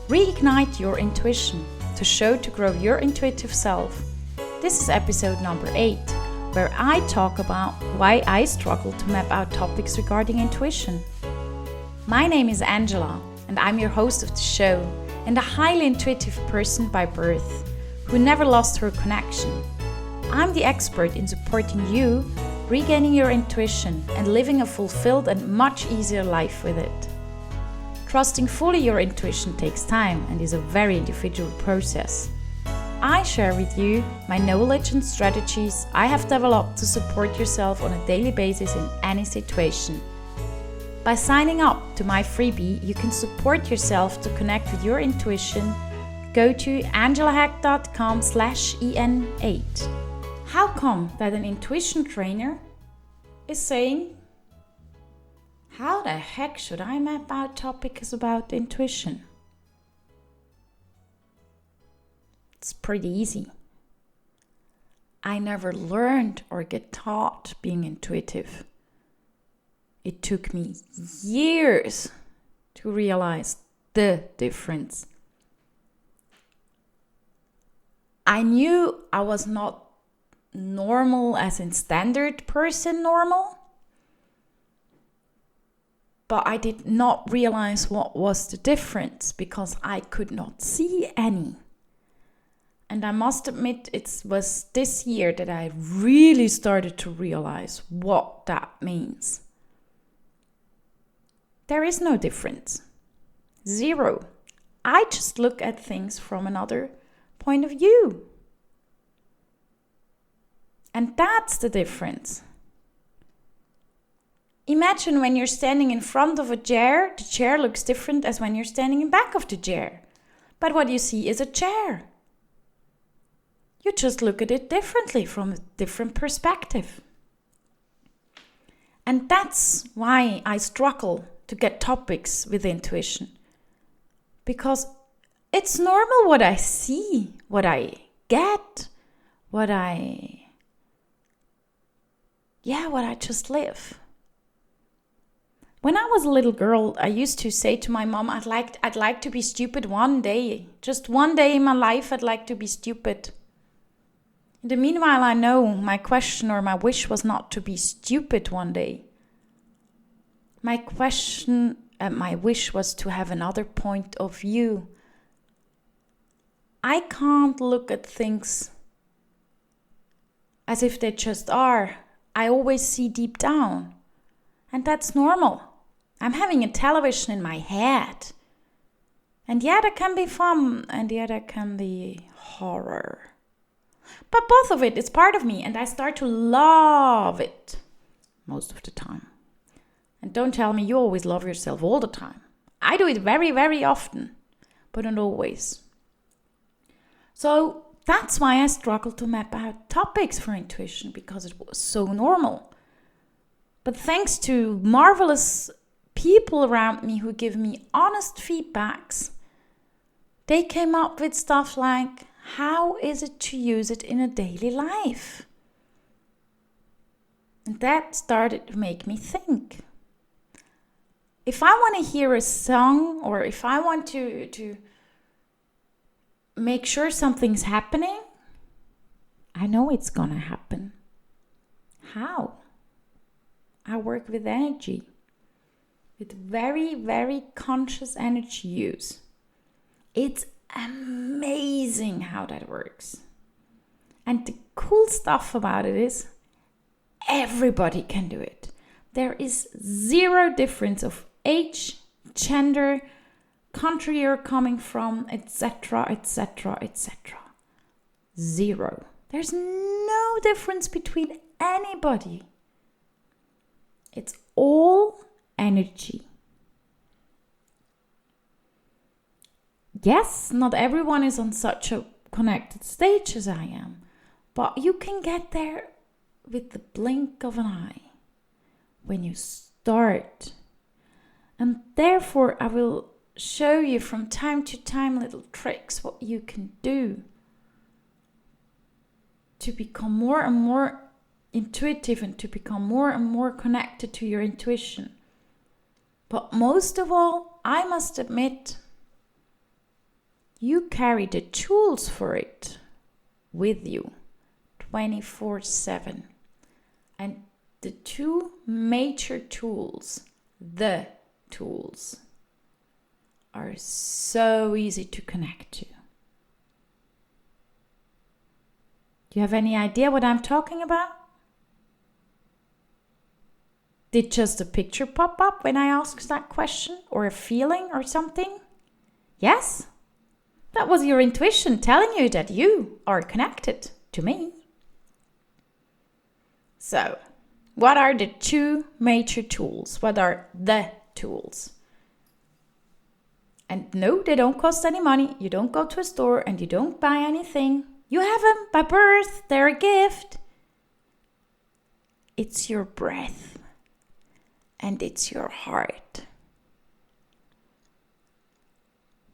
Reignite your intuition to grow your intuitive self. This is episode number 8, where I talk about why I struggle to map out topics regarding intuition. My name is Angela, and I'm your host of the show, and a highly intuitive person by birth, who never lost her connection. I'm the expert in supporting you, regaining your intuition, and living a fulfilled and much easier life with it. Trusting fully your intuition takes time and is a very individual process. I share with you my knowledge and strategies I have developed to support yourself on a daily basis in any situation. By signing up to my freebie, you can support yourself to connect with your intuition. Go to angelahack.com/en8. How come that an intuition trainer is saying, how the heck should I map out topics about intuition? It's pretty easy. I never learned or get taught being intuitive. It took me years to realize the difference. I knew I was not normal as in standard person normal, but I did not realize what was the difference because I could not see any. And I must admit, it was this year that I really started to realize what that means. There is no difference. Zero. I just look at things from another point of view. And that's the difference. Imagine when you're standing in front of a chair, the chair looks different as when you're standing in back of the chair. But what you see is a chair. You just look at it differently from a different perspective. And that's why I struggle to get topics with intuition. Because it's normal what I see, what I get, what I just live. When I was a little girl, I used to say to my mom, I'd like to be stupid one day. Just one day in my life, I'd like to be stupid. In the meanwhile, I know my question or my wish was not to be stupid one day. My wish was to have another point of view. I can't look at things as if they just are. I always see deep down. And that's normal. I'm having a television in my head. And yeah, that can be fun. And yeah, that can be horror. But both of it is part of me. And I start to love it most of the time. And don't tell me you always love yourself all the time. I do it very, very often. But not always. So that's why I struggle to map out topics for intuition. Because it was so normal. But thanks to marvelous people around me who give me honest feedbacks, they came up with stuff like, how is it to use it in a daily life? And that started to make me think. If I want to hear a song, or if I want to make sure something's happening, I know it's gonna happen. How? I work with energy, with very, very conscious energy use. It's amazing how that works. And the cool stuff about it is everybody can do it. There is zero difference of age, gender, country you're coming from, etc., etc., etc. Zero. There's no difference between anybody. It's all energy. Yes, not everyone is on such a connected stage as I am, but you can get there with the blink of an eye when you start. And therefore, I will show you from time to time little tricks what you can do to become more and more intuitive and to become more and more connected to your intuition. But most of all, I must admit, You carry the tools for it with you 24/7. And the two major tools, the tools, are so easy to connect to. Do you have any idea what I'm talking about? Did just a picture pop up when I asked that question, or a feeling or something? Yes? That was your intuition telling you that you are connected to me. So, what are the two major tools? What are the tools? And no, they don't cost any money. You don't go to a store and you don't buy anything. You have them by birth. They're a gift. It's your breath and it's your heart.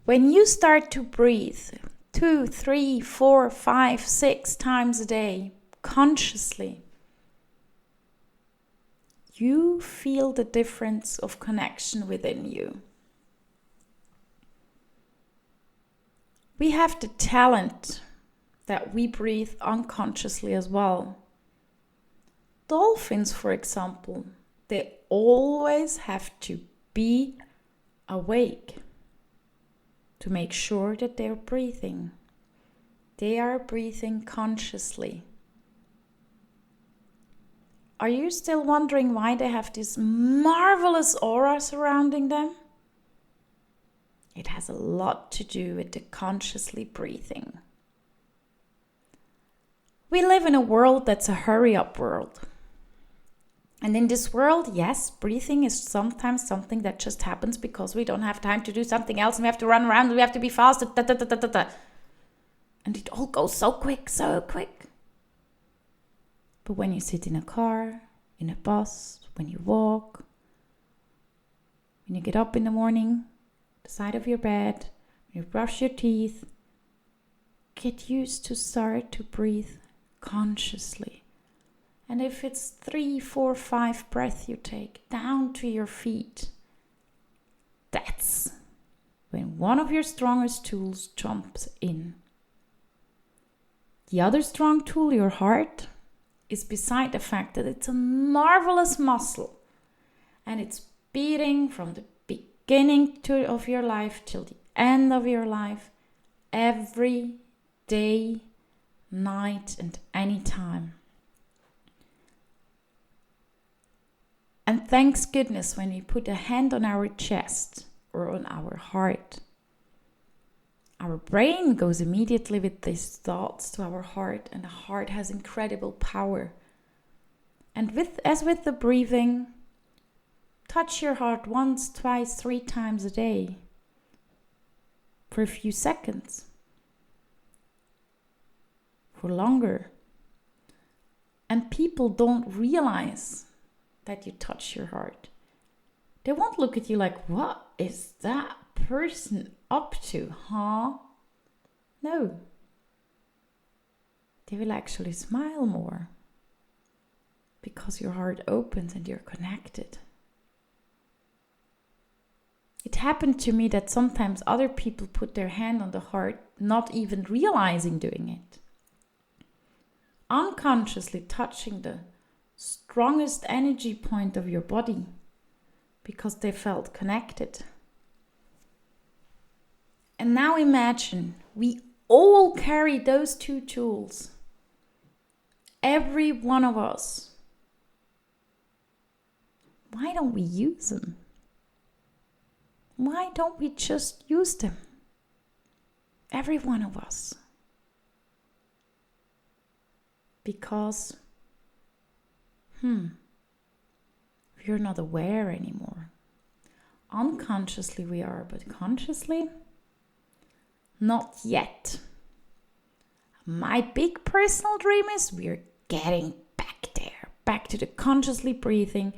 When you start to breathe 2, 3, 4, 5, 6 times a day, consciously, you feel the difference of connection within you. We have the talent that we breathe unconsciously as well. Dolphins, for example, they always have to be awake to make sure that they're breathing. They are breathing consciously. Are you still wondering why they have this marvelous aura surrounding them? It has a lot to do with the consciously breathing. We live in a world that's a hurry-up world. And in this world, yes, breathing is sometimes something that just happens because we don't have time to do something else and we have to run around and we have to be fast. And it all goes so quick, so quick. But when you sit in a car, in a bus, when you walk, when you get up in the morning, the side of your bed, when you brush your teeth, get used to start to breathe consciously. And if it's 3, 4, 5 breaths you take down to your feet, that's when one of your strongest tools jumps in. The other strong tool, your heart, is beside the fact that it's a marvelous muscle and it's beating from the beginning of your life till the end of your life, every day, night, and any time. And thanks goodness when we put a hand on our chest or on our heart, our brain goes immediately with these thoughts to our heart, and the heart has incredible power. And as with the breathing, touch your heart once, twice, 3 times a day for a few seconds, for longer. And people don't realize that you touch your heart. They won't look at you like, what is that person up to, huh? No. They will actually smile more because your heart opens and you're connected. It happened to me that sometimes other people put their hand on the heart, not even realizing doing it. Unconsciously touching the strongest energy point of your body because they felt connected. And now imagine we all carry those 2 tools. Every one of us. Why don't we use them? Why don't we just use them? Every one of us. Because we're not aware anymore. Unconsciously we are, but consciously, not yet. My big personal dream is we're getting back there, back to the consciously breathing,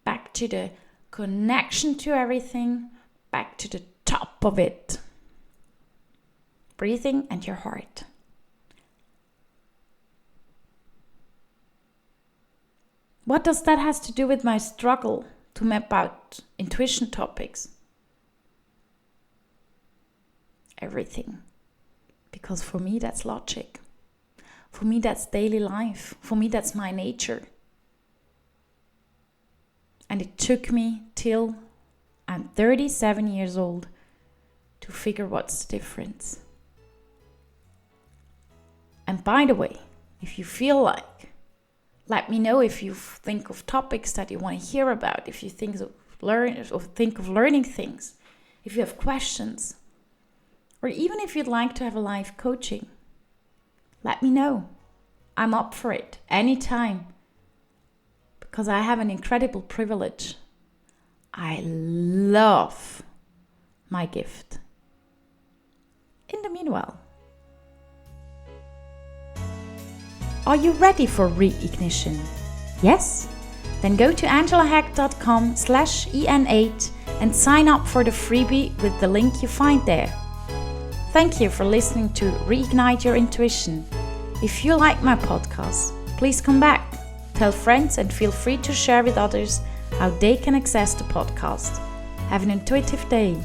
back to the connection to everything, back to the top of it. Breathing and your heart. What does that have to do with my struggle to map out intuition topics? everything. Because for me, that's logic. For me, that's daily life. For me, that's my nature. And it took me till I'm 37 years old to figure what's the difference. And by the way, if you feel like, let me know if you think of topics that you want to hear about, if you think of learning things, if you have questions, or even if you'd like to have a live coaching, let me know. I'm up for it anytime, because I have an incredible privilege. I love my gift. In the meanwhile, are you ready for reignition? Yes? Then go to angelahack.com/en8 and sign up for the freebie with the link you find there. Thank you for listening to Reignite Your Intuition. If you like my podcast, please come back, tell friends, and feel free to share with others how they can access the podcast. Have an intuitive day.